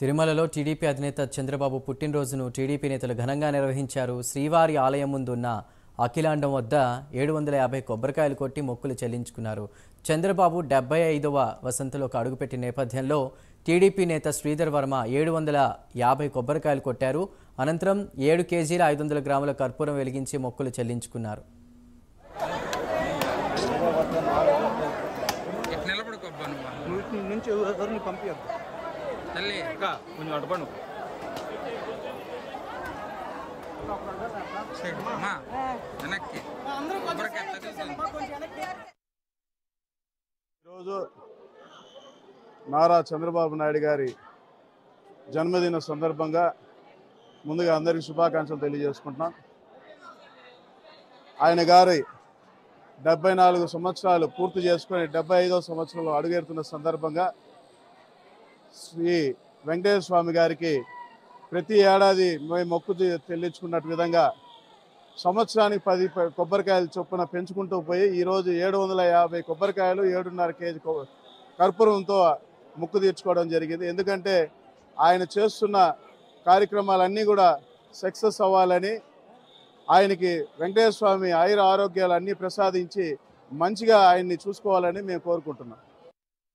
తిరుమలలో టీడీపీ అధినేత చంద్రబాబు పుట్టినరోజును టీడీపీ నేతలు ఘనంగా నిర్వహించారు. శ్రీవారి ఆలయం ముందున్న అఖిలాండం వద్ద 750 కొబ్బరికాయలు కొట్టి మొక్కులు చెల్లించుకున్నారు. చంద్రబాబు 75వ వసంతలోకి అడుగుపెట్టిన నేపథ్యంలో టీడీపీ నేత శ్రీధర్ వర్మ 750 కొబ్బరికాయలు కొట్టారు. అనంతరం 7 కేజీల 500 గ్రాముల కర్పూరం వెలిగించి మొక్కులు చెల్లించుకున్నారు. ఈరోజు నారా చంద్రబాబు నాయుడు గారి జన్మదిన సందర్భంగా ముందుగా అందరికీ శుభాకాంక్షలు తెలియజేసుకుంటున్నాం. ఆయన గారి 74 సంవత్సరాలు పూర్తి చేసుకొని 75వ సంవత్సరంలో అడుగెడుతున్న సందర్భంగా శ్రీ వెంకటేశ్వర స్వామి గారికి ప్రతి ఏడాది మేము మొక్కు చెల్లించుకున్నట్టు విధంగా సంవత్సరానికి 10 కొబ్బరికాయలు చొప్పున పెంచుకుంటూ పోయి ఈరోజు 750 కొబ్బరికాయలు 7.5 కేజీ కర్పూరంతో మొక్కు తీర్చుకోవడం జరిగింది. ఎందుకంటే ఆయన చేస్తున్న కార్యక్రమాలన్నీ కూడా సక్సెస్ అవ్వాలని, ఆయనకి వెంకటేశ్వర స్వామి ఆయుర ఆరోగ్యాలు అన్నీ ప్రసాదించి మంచిగా ఆయన్ని చూసుకోవాలని మేము కోరుకుంటున్నాం.